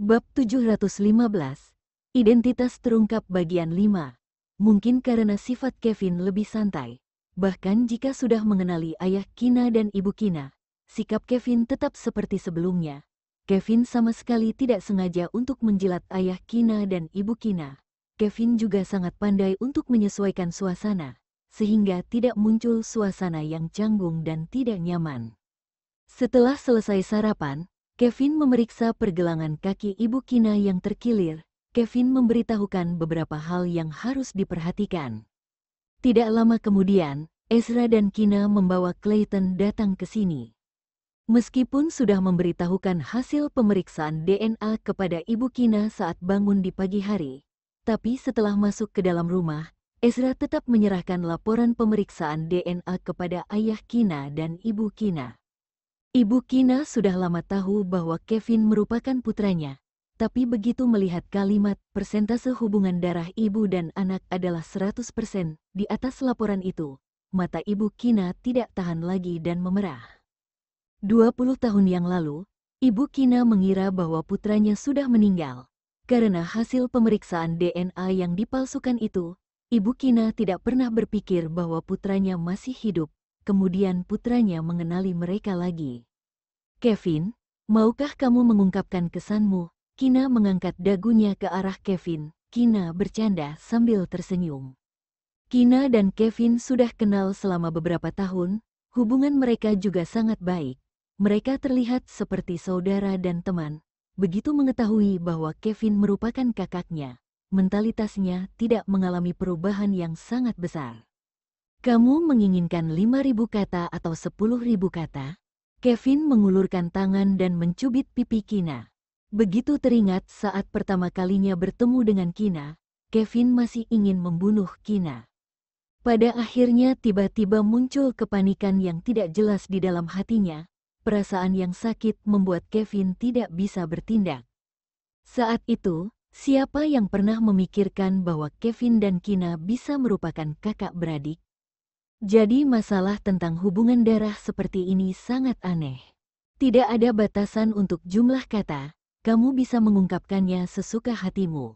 Bab 715, Identitas terungkap bagian 5. Mungkin karena sifat Kevin lebih santai. Bahkan jika sudah mengenali ayah Kina dan ibu Kina, sikap Kevin tetap seperti sebelumnya. Kevin sama sekali tidak sengaja untuk menjilat ayah Kina dan ibu Kina. Kevin juga sangat pandai untuk menyesuaikan suasana, sehingga tidak muncul suasana yang canggung dan tidak nyaman. Setelah selesai sarapan, Kevin memeriksa pergelangan kaki ibu Kina yang terkilir. Kevin memberitahukan beberapa hal yang harus diperhatikan. Tidak lama kemudian, Ezra dan Kina membawa Clayton datang ke sini. Meskipun sudah memberitahukan hasil pemeriksaan DNA kepada ibu Kina saat bangun di pagi hari, tapi setelah masuk ke dalam rumah, Ezra tetap menyerahkan laporan pemeriksaan DNA kepada ayah Kina dan ibu Kina. Ibu Kina sudah lama tahu bahwa Kevin merupakan putranya, tapi begitu melihat kalimat persentase hubungan darah ibu dan anak adalah 100% di atas laporan itu, mata ibu Kina tidak tahan lagi dan memerah. 20 tahun yang lalu, ibu Kina mengira bahwa putranya sudah meninggal. Karena hasil pemeriksaan DNA yang dipalsukan itu, ibu Kina tidak pernah berpikir bahwa putranya masih hidup. Kemudian putranya mengenali mereka lagi. Kevin, maukah kamu mengungkapkan kesanmu? Kina mengangkat dagunya ke arah Kevin. Kina bercanda sambil tersenyum. Kina dan Kevin sudah kenal selama beberapa tahun, hubungan mereka juga sangat baik. Mereka terlihat seperti saudara dan teman. Begitu mengetahui bahwa Kevin merupakan kakaknya, mentalitasnya tidak mengalami perubahan yang sangat besar. Kamu menginginkan 5.000 kata atau 10.000 kata? Kevin mengulurkan tangan dan mencubit pipi Kina. Begitu teringat saat pertama kalinya bertemu dengan Kina, Kevin masih ingin membunuh Kina. Pada akhirnya tiba-tiba muncul kepanikan yang tidak jelas di dalam hatinya. Perasaan yang sakit membuat Kevin tidak bisa bertindak. Saat itu, siapa yang pernah memikirkan bahwa Kevin dan Kina bisa merupakan kakak beradik? Jadi masalah tentang hubungan darah seperti ini sangat aneh. Tidak ada batasan untuk jumlah kata, kamu bisa mengungkapkannya sesuka hatimu.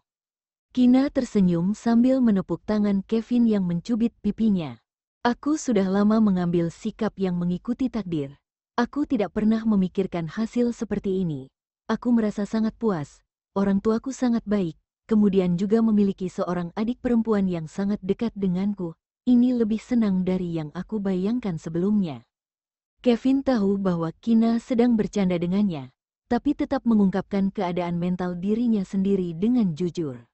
Kina tersenyum sambil menepuk tangan Kevin yang mencubit pipinya. Aku sudah lama mengambil sikap yang mengikuti takdir. Aku tidak pernah memikirkan hasil seperti ini. Aku merasa sangat puas, orang tuaku sangat baik, kemudian juga memiliki seorang adik perempuan yang sangat dekat denganku. Ini lebih senang dari yang aku bayangkan sebelumnya. Kevin tahu bahwa Kina sedang bercanda dengannya, tapi tetap mengungkapkan keadaan mental dirinya sendiri dengan jujur.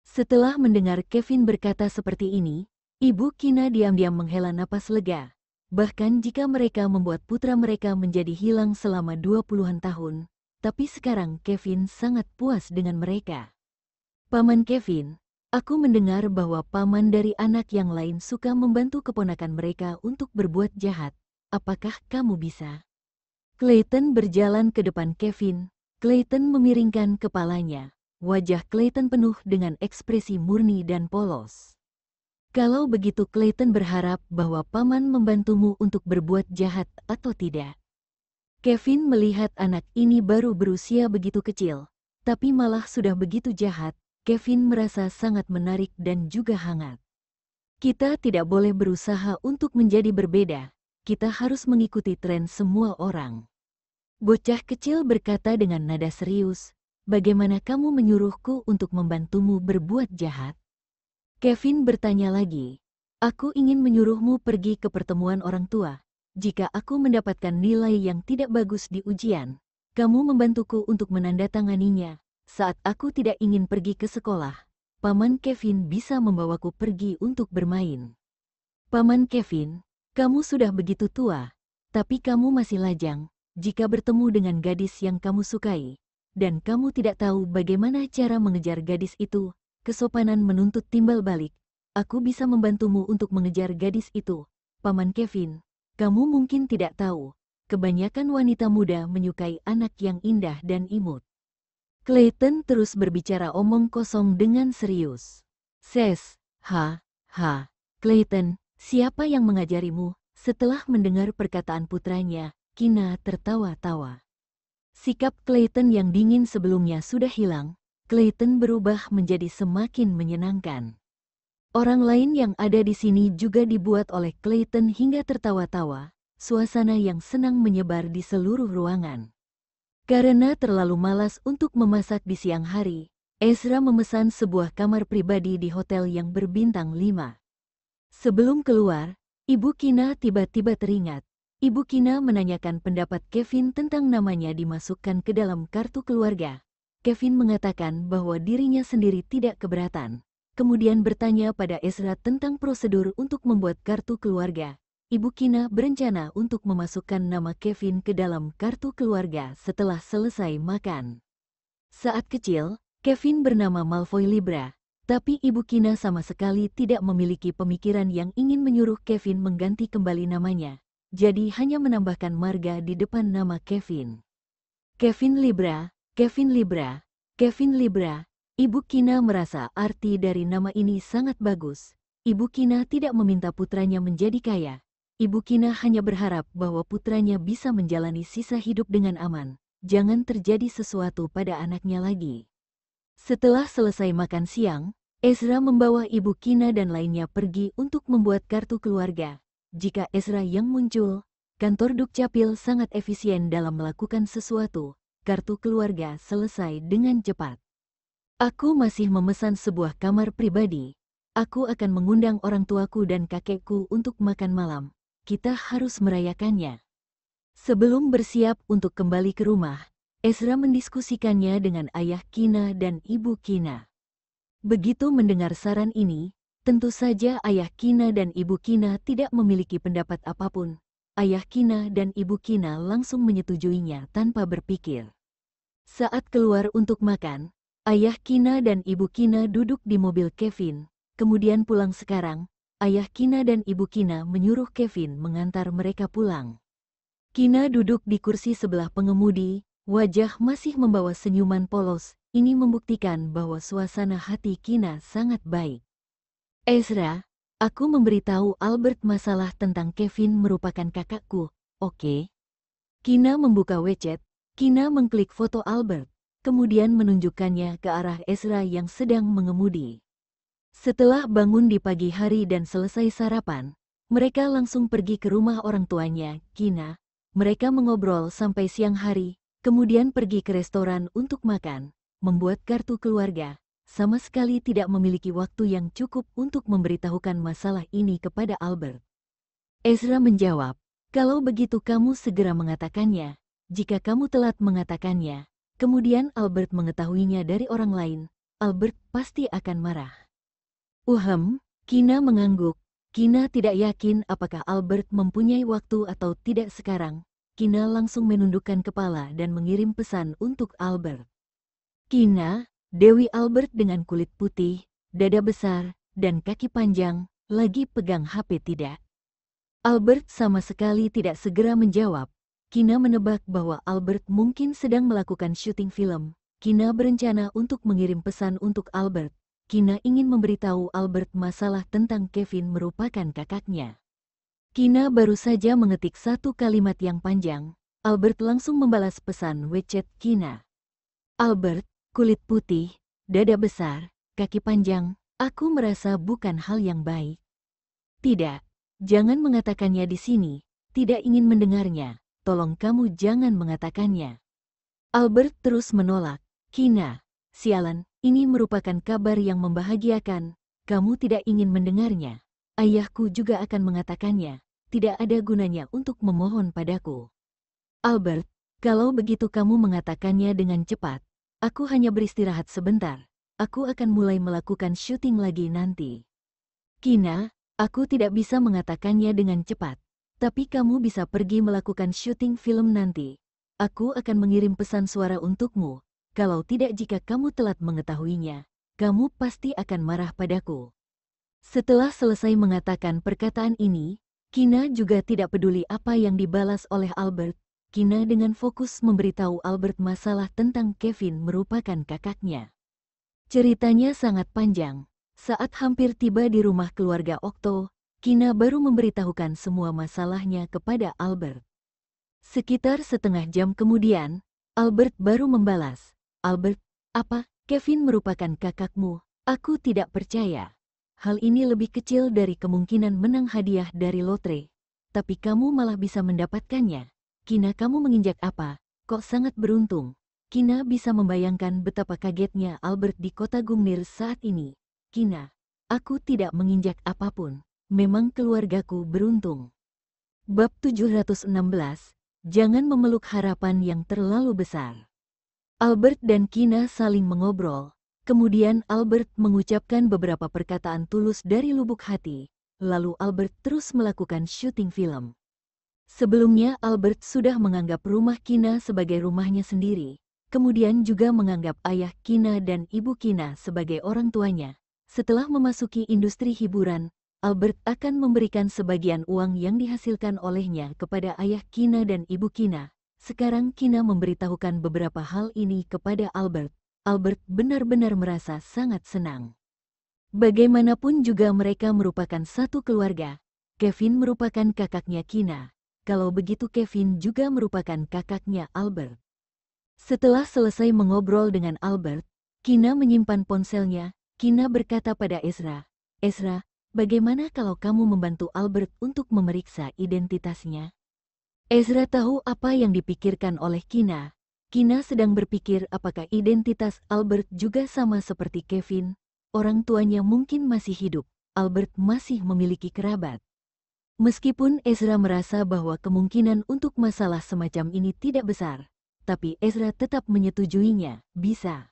Setelah mendengar Kevin berkata seperti ini, ibu Kina diam-diam menghela napas lega. Bahkan jika mereka membuat putra mereka menjadi hilang selama 20-an tahun, tapi sekarang Kevin sangat puas dengan mereka. Paman Kevin, aku mendengar bahwa paman dari anak yang lain suka membantu keponakan mereka untuk berbuat jahat. Apakah kamu bisa? Clayton berjalan ke depan Kevin. Clayton memiringkan kepalanya. Wajah Clayton penuh dengan ekspresi murni dan polos. Kalau begitu Clayton berharap bahwa paman membantumu untuk berbuat jahat atau tidak. Kevin melihat anak ini baru berusia begitu kecil, tapi malah sudah begitu jahat. Kevin merasa sangat menarik dan juga hangat. Kita tidak boleh berusaha untuk menjadi berbeda, kita harus mengikuti tren semua orang. Bocah kecil berkata dengan nada serius, bagaimana kamu menyuruhku untuk membantumu berbuat jahat? Kevin bertanya lagi, aku ingin menyuruhmu pergi ke pertemuan orang tua. Jika aku mendapatkan nilai yang tidak bagus di ujian, kamu membantuku untuk menandatanganinya. Saat aku tidak ingin pergi ke sekolah, Paman Kevin bisa membawaku pergi untuk bermain. Paman Kevin, kamu sudah begitu tua, tapi kamu masih lajang jika bertemu dengan gadis yang kamu sukai, dan kamu tidak tahu bagaimana cara mengejar gadis itu. Kesopanan menuntut timbal balik. Aku bisa membantumu untuk mengejar gadis itu. Paman Kevin, kamu mungkin tidak tahu, kebanyakan wanita muda menyukai anak yang indah dan imut. Clayton terus berbicara omong kosong dengan serius. Clayton, siapa yang mengajarimu? Setelah mendengar perkataan putranya, Kina tertawa-tawa. Sikap Clayton yang dingin sebelumnya sudah hilang. Clayton berubah menjadi semakin menyenangkan. Orang lain yang ada di sini juga dibuat oleh Clayton hingga tertawa-tawa. Suasana yang senang menyebar di seluruh ruangan. Karena terlalu malas untuk memasak di siang hari, Ezra memesan sebuah kamar pribadi di hotel yang berbintang 5. Sebelum keluar, Ibu Kina tiba-tiba teringat. Ibu Kina menanyakan pendapat Kevin tentang namanya dimasukkan ke dalam kartu keluarga. Kevin mengatakan bahwa dirinya sendiri tidak keberatan. Kemudian bertanya pada Ezra tentang prosedur untuk membuat kartu keluarga. Ibu Kina berencana untuk memasukkan nama Kevin ke dalam kartu keluarga setelah selesai makan. Saat kecil, Kevin bernama Malfoy Libra, tapi Ibu Kina sama sekali tidak memiliki pemikiran yang ingin menyuruh Kevin mengganti kembali namanya. Jadi hanya menambahkan marga di depan nama Kevin. Kevin Libra, Kevin Libra, Kevin Libra. Ibu Kina merasa arti dari nama ini sangat bagus. Ibu Kina tidak meminta putranya menjadi kaya. Ibu Kina hanya berharap bahwa putranya bisa menjalani sisa hidup dengan aman. Jangan terjadi sesuatu pada anaknya lagi. Setelah selesai makan siang, Ezra membawa Ibu Kina dan lainnya pergi untuk membuat kartu keluarga. Jika Ezra yang muncul, kantor Dukcapil sangat efisien dalam melakukan sesuatu. Kartu keluarga selesai dengan cepat. Aku masih memesan sebuah kamar pribadi. Aku akan mengundang orang tuaku dan kakekku untuk makan malam. Kita harus merayakannya. Sebelum bersiap untuk kembali ke rumah, Ezra mendiskusikannya dengan ayah Kina dan ibu Kina. Begitu mendengar saran ini, tentu saja ayah Kina dan ibu Kina tidak memiliki pendapat apapun. Ayah Kina dan ibu Kina langsung menyetujuinya tanpa berpikir. Saat keluar untuk makan, ayah Kina dan ibu Kina duduk di mobil Kevin, kemudian pulang sekarang. Ayah Kina dan ibu Kina menyuruh Kevin mengantar mereka pulang. Kina duduk di kursi sebelah pengemudi, wajah masih membawa senyuman polos. Ini membuktikan bahwa suasana hati Kina sangat baik. Ezra, aku memberitahu Albert masalah tentang Kevin merupakan kakakku, oke? Kina membuka WeChat. Kina mengklik foto Albert. Kemudian menunjukkannya ke arah Ezra yang sedang mengemudi. Setelah bangun di pagi hari dan selesai sarapan, mereka langsung pergi ke rumah orang tuanya, Kina. Mereka mengobrol sampai siang hari, kemudian pergi ke restoran untuk makan, membuat kartu keluarga. Sama sekali tidak memiliki waktu yang cukup untuk memberitahukan masalah ini kepada Albert. Ezra menjawab, kalau begitu kamu segera mengatakannya. Jika kamu telat mengatakannya, kemudian Albert mengetahuinya dari orang lain, Albert pasti akan marah. Kina mengangguk. Kina tidak yakin apakah Albert mempunyai waktu atau tidak sekarang. Kina langsung menundukkan kepala dan mengirim pesan untuk Albert. Kina, Dewi Albert dengan kulit putih, dada besar, dan kaki panjang, lagi pegang HP tidak? Albert sama sekali tidak segera menjawab. Kina menebak bahwa Albert mungkin sedang melakukan syuting film. Kina berencana untuk mengirim pesan untuk Albert. Kina ingin memberitahu Albert masalah tentang Kevin merupakan kakaknya. Kina baru saja mengetik satu kalimat yang panjang. Albert langsung membalas pesan WeChat Kina. Albert, kulit putih, dada besar, kaki panjang, aku merasa bukan hal yang baik. Tidak, jangan mengatakannya di sini, tidak ingin mendengarnya. Tolong kamu jangan mengatakannya. Albert terus menolak. Kina, sialan, ini merupakan kabar yang membahagiakan. Kamu tidak ingin mendengarnya. Ayahku juga akan mengatakannya. Tidak ada gunanya untuk memohon padaku. Albert, kalau begitu kamu mengatakannya dengan cepat. Aku hanya beristirahat sebentar. Aku akan mulai melakukan syuting lagi nanti. Kina, aku tidak bisa mengatakannya dengan cepat. Tapi kamu bisa pergi melakukan syuting film nanti. Aku akan mengirim pesan suara untukmu. Kalau tidak, jika kamu telat mengetahuinya, kamu pasti akan marah padaku. Setelah selesai mengatakan perkataan ini, Kina juga tidak peduli apa yang dibalas oleh Albert. Kina dengan fokus memberitahu Albert masalah tentang Kevin merupakan kakaknya. Ceritanya sangat panjang. Saat hampir tiba di rumah keluarga Okto, Kina baru memberitahukan semua masalahnya kepada Albert. Sekitar setengah jam kemudian, Albert baru membalas. Albert, apa? Kevin merupakan kakakmu. Aku tidak percaya. Hal ini lebih kecil dari kemungkinan menang hadiah dari lotre. Tapi kamu malah bisa mendapatkannya. Kina, kamu menginjak apa? Kok sangat beruntung. Kina bisa membayangkan betapa kagetnya Albert di kota Gungnir saat ini. Kina, aku tidak menginjak apapun. Memang keluargaku beruntung. Bab 716, jangan memeluk harapan yang terlalu besar. Albert dan Kina saling mengobrol. Kemudian Albert mengucapkan beberapa perkataan tulus dari lubuk hati. Lalu Albert terus melakukan syuting film. Sebelumnya Albert sudah menganggap rumah Kina sebagai rumahnya sendiri. Kemudian juga menganggap ayah Kina dan ibu Kina sebagai orang tuanya. Setelah memasuki industri hiburan, Albert akan memberikan sebagian uang yang dihasilkan olehnya kepada ayah Kina dan ibu Kina. Sekarang Kina memberitahukan beberapa hal ini kepada Albert. Albert benar-benar merasa sangat senang. Bagaimanapun juga mereka merupakan satu keluarga. Kevin merupakan kakaknya Kina. Kalau begitu Kevin juga merupakan kakaknya Albert. Setelah selesai mengobrol dengan Albert, Kina menyimpan ponselnya. Kina berkata pada Ezra, "Ezra, bagaimana kalau kamu membantu Albert untuk memeriksa identitasnya?" Ezra tahu apa yang dipikirkan oleh Kina. Kina sedang berpikir apakah identitas Albert juga sama seperti Kevin. Orang tuanya mungkin masih hidup. Albert masih memiliki kerabat. Meskipun Ezra merasa bahwa kemungkinan untuk masalah semacam ini tidak besar, tapi Ezra tetap menyetujuinya. Bisa.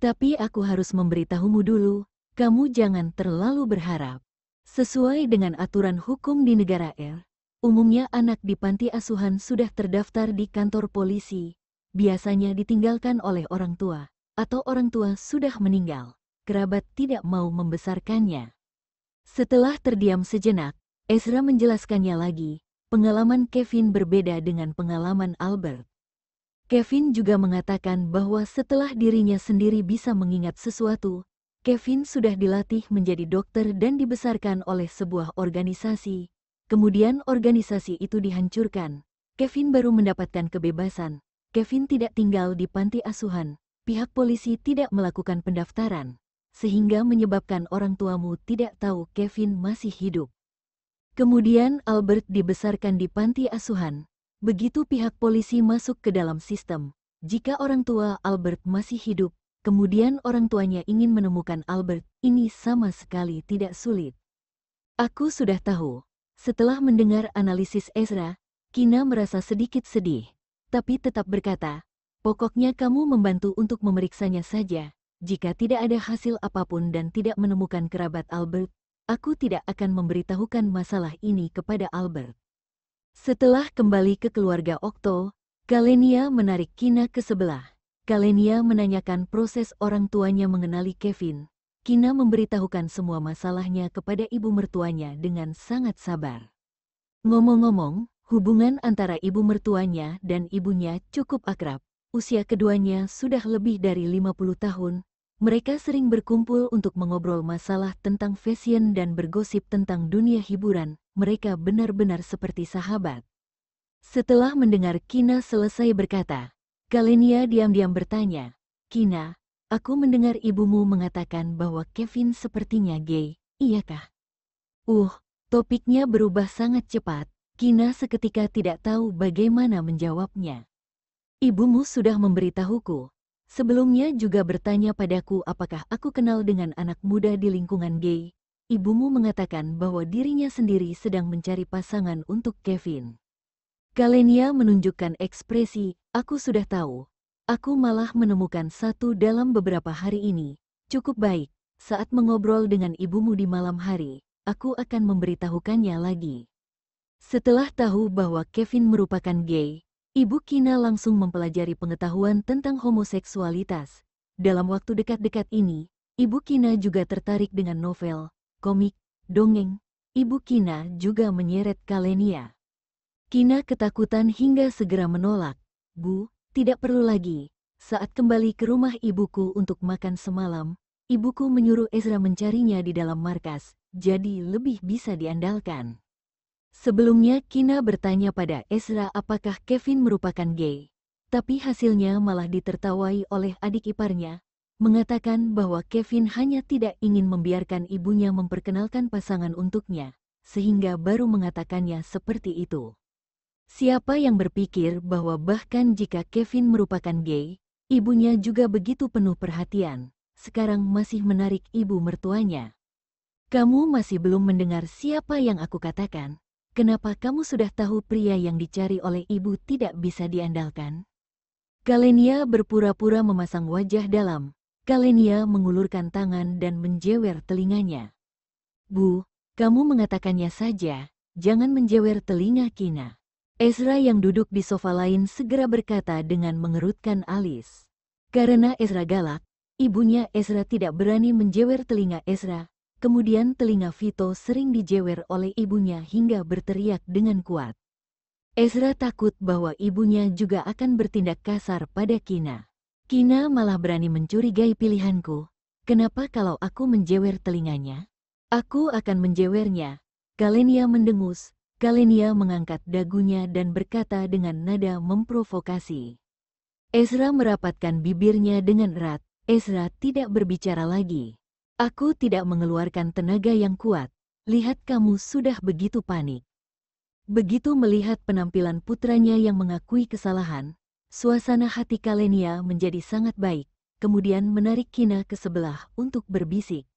Tapi aku harus memberitahumu dulu, kamu jangan terlalu berharap. Sesuai dengan aturan hukum di negara R, umumnya anak di panti asuhan sudah terdaftar di kantor polisi. Biasanya ditinggalkan oleh orang tua, atau orang tua sudah meninggal. Kerabat tidak mau membesarkannya. Setelah terdiam sejenak, Ezra menjelaskannya lagi. Pengalaman Kevin berbeda dengan pengalaman Albert. Kevin juga mengatakan bahwa setelah dirinya sendiri bisa mengingat sesuatu, Kevin sudah dilatih menjadi dokter dan dibesarkan oleh sebuah organisasi. Kemudian organisasi itu dihancurkan. Kevin baru mendapatkan kebebasan. Kevin tidak tinggal di panti asuhan. Pihak polisi tidak melakukan pendaftaran, sehingga menyebabkan orang tuamu tidak tahu Kevin masih hidup. Kemudian Albert dibesarkan di panti asuhan. Begitu pihak polisi masuk ke dalam sistem, jika orang tua Albert masih hidup, kemudian orang tuanya ingin menemukan Albert, ini sama sekali tidak sulit. Aku sudah tahu. Setelah mendengar analisis Ezra, Kina merasa sedikit sedih, tapi tetap berkata, "Pokoknya kamu membantu untuk memeriksanya saja. Jika tidak ada hasil apapun dan tidak menemukan kerabat Albert, aku tidak akan memberitahukan masalah ini kepada Albert." Setelah kembali ke keluarga Okto, Kalenia menarik Kina ke sebelah. Kalenia menanyakan proses orang tuanya mengenali Kevin. Kina memberitahukan semua masalahnya kepada ibu mertuanya dengan sangat sabar. Ngomong-ngomong, hubungan antara ibu mertuanya dan ibunya cukup akrab. Usia keduanya sudah lebih dari 50 tahun. Mereka sering berkumpul untuk mengobrol masalah tentang fashion dan bergosip tentang dunia hiburan. Mereka benar-benar seperti sahabat. Setelah mendengar Kina selesai berkata, Kalenia diam-diam bertanya, "Kina, aku mendengar ibumu mengatakan bahwa Kevin sepertinya gay, iyakah?" Topiknya berubah sangat cepat. Kina seketika tidak tahu bagaimana menjawabnya. "Ibumu sudah memberitahuku. Sebelumnya juga bertanya padaku apakah aku kenal dengan anak muda di lingkungan gay. Ibumu mengatakan bahwa dirinya sendiri sedang mencari pasangan untuk Kevin." Kalenia menunjukkan ekspresi, "Aku sudah tahu. Aku malah menemukan satu dalam beberapa hari ini. Cukup baik, saat mengobrol dengan ibumu di malam hari, aku akan memberitahukannya lagi." Setelah tahu bahwa Kevin merupakan gay, Ibu Kina langsung mempelajari pengetahuan tentang homoseksualitas. Dalam waktu dekat-dekat ini, Ibu Kina juga tertarik dengan novel, komik, dongeng. Ibu Kina juga menyeret Kalenia. Kina ketakutan hingga segera menolak. "Bu, tidak perlu lagi. Saat kembali ke rumah ibuku untuk makan semalam, ibuku menyuruh Ezra mencarinya di dalam markas, jadi lebih bisa diandalkan." Sebelumnya Kina bertanya pada Ezra apakah Kevin merupakan gay. Tapi hasilnya malah ditertawai oleh adik iparnya, mengatakan bahwa Kevin hanya tidak ingin membiarkan ibunya memperkenalkan pasangan untuknya, sehingga baru mengatakannya seperti itu. Siapa yang berpikir bahwa bahkan jika Kevin merupakan gay, ibunya juga begitu penuh perhatian, sekarang masih menarik ibu mertuanya. Kamu masih belum mendengar siapa yang aku katakan? Kenapa kamu sudah tahu pria yang dicari oleh ibu tidak bisa diandalkan? Kalenia berpura-pura memasang wajah dalam. Kalenia mengulurkan tangan dan menjewer telinganya. Bu, kamu mengatakannya saja, jangan menjewer telinga Kina. Ezra yang duduk di sofa lain segera berkata dengan mengerutkan alis. Karena Ezra galak, ibunya Ezra tidak berani menjewer telinga Ezra. Kemudian telinga Vito sering dijewer oleh ibunya hingga berteriak dengan kuat. Ezra takut bahwa ibunya juga akan bertindak kasar pada Kina. Kina malah berani mencurigai pilihanku. Kenapa kalau aku menjewer telinganya? Aku akan menjewernya. Kalenia mendengus. Kalenia mengangkat dagunya dan berkata dengan nada memprovokasi. Ezra merapatkan bibirnya dengan erat. Ezra tidak berbicara lagi. Aku tidak mengeluarkan tenaga yang kuat. Lihat kamu sudah begitu panik. Begitu melihat penampilan putranya yang mengakui kesalahan, suasana hati Kalenia menjadi sangat baik, kemudian menarik Kina ke sebelah untuk berbisik.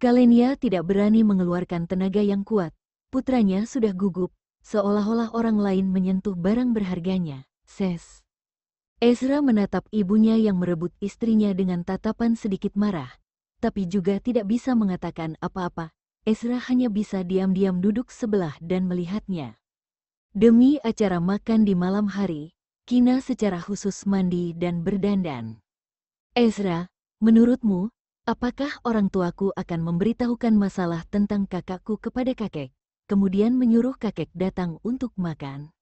Kalenia tidak berani mengeluarkan tenaga yang kuat, putranya sudah gugup, seolah-olah orang lain menyentuh barang berharganya. Ses. Ezra menatap ibunya yang merebut istrinya dengan tatapan sedikit marah, tapi juga tidak bisa mengatakan apa-apa. Ezra hanya bisa diam-diam duduk sebelah dan melihatnya. Demi acara makan di malam hari, Kina secara khusus mandi dan berdandan. Ezra, menurutmu, apakah orang tuaku akan memberitahukan masalah tentang kakakku kepada kakek, kemudian menyuruh kakek datang untuk makan?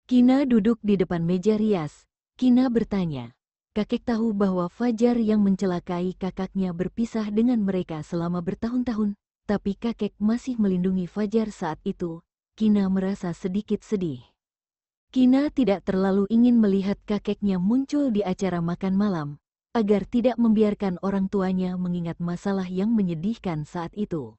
Kina duduk di depan meja rias. Kina bertanya. Kakek tahu bahwa Fajar yang mencelakai kakaknya berpisah dengan mereka selama bertahun-tahun, tapi kakek masih melindungi Fajar saat itu. Kina merasa sedikit sedih. Kina tidak terlalu ingin melihat kakeknya muncul di acara makan malam, agar tidak membiarkan orang tuanya mengingat masalah yang menyedihkan saat itu.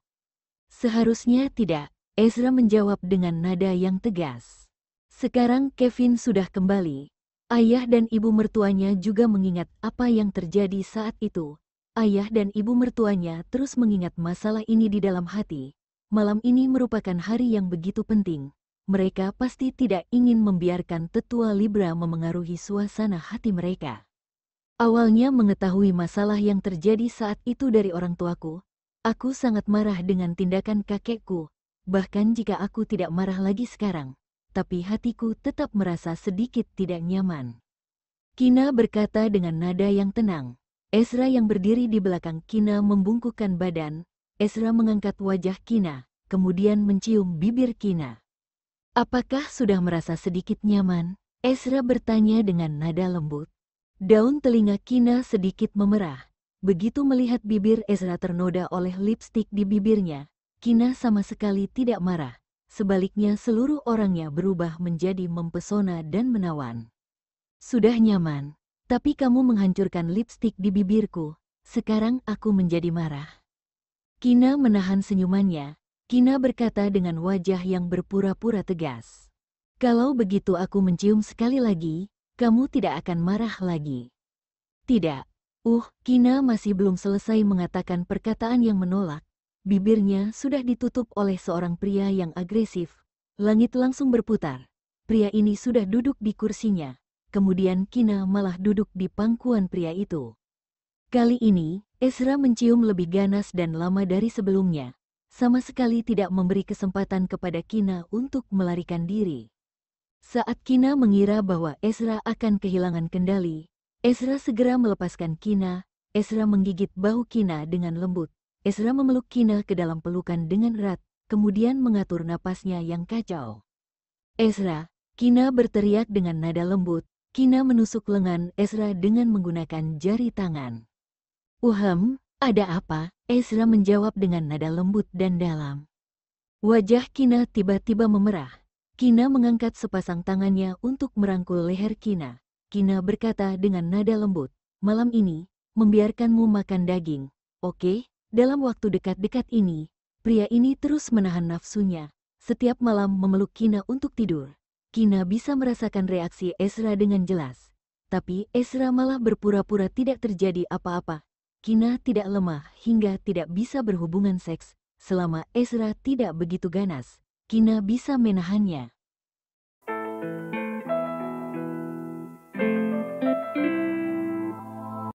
Seharusnya tidak, Ezra menjawab dengan nada yang tegas. Sekarang Kevin sudah kembali. Ayah dan ibu mertuanya juga mengingat apa yang terjadi saat itu. Ayah dan ibu mertuanya terus mengingat masalah ini di dalam hati. Malam ini merupakan hari yang begitu penting. Mereka pasti tidak ingin membiarkan tetua Libra memengaruhi suasana hati mereka. Awalnya mengetahui masalah yang terjadi saat itu dari orang tuaku, aku sangat marah dengan tindakan kakekku. Bahkan jika aku tidak marah lagi sekarang, tapi hatiku tetap merasa sedikit tidak nyaman. Kina berkata dengan nada yang tenang. Ezra yang berdiri di belakang Kina membungkukkan badan. Ezra mengangkat wajah Kina, kemudian mencium bibir Kina. Apakah sudah merasa sedikit nyaman? Ezra bertanya dengan nada lembut. Daun telinga Kina sedikit memerah. Begitu melihat bibir Ezra ternoda oleh lipstik di bibirnya, Kina sama sekali tidak marah. Sebaliknya seluruh orangnya berubah menjadi mempesona dan menawan. Sudah nyaman, tapi kamu menghancurkan lipstik di bibirku. Sekarang aku menjadi marah. Kina menahan senyumannya. Kina berkata dengan wajah yang berpura-pura tegas. Kalau begitu aku mencium sekali lagi, kamu tidak akan marah lagi. Tidak. Kina masih belum selesai mengatakan perkataan yang menolak. Bibirnya sudah ditutup oleh seorang pria yang agresif. Langit langsung berputar. Pria ini sudah duduk di kursinya. Kemudian Kina malah duduk di pangkuan pria itu. Kali ini, Ezra mencium lebih ganas dan lama dari sebelumnya. Sama sekali tidak memberi kesempatan kepada Kina untuk melarikan diri. Saat Kina mengira bahwa Ezra akan kehilangan kendali, Ezra segera melepaskan Kina. Ezra menggigit bahu Kina dengan lembut. Ezra memeluk Kina ke dalam pelukan dengan erat, kemudian mengatur napasnya yang kacau. Ezra, Kina berteriak dengan nada lembut. Kina menusuk lengan Ezra dengan menggunakan jari tangan. Ada apa? Ezra menjawab dengan nada lembut dan dalam. Wajah Kina tiba-tiba memerah. Kina mengangkat sepasang tangannya untuk merangkul leher Kina. Kina berkata dengan nada lembut. Malam ini, membiarkanmu makan daging. Oke, dalam waktu dekat-dekat ini, pria ini terus menahan nafsunya. Setiap malam memeluk Kina untuk tidur. Kina bisa merasakan reaksi Ezra dengan jelas. Tapi Ezra malah berpura-pura tidak terjadi apa-apa. Kina tidak lemah hingga tidak bisa berhubungan seks. Selama Ezra tidak begitu ganas, Kina bisa menahannya.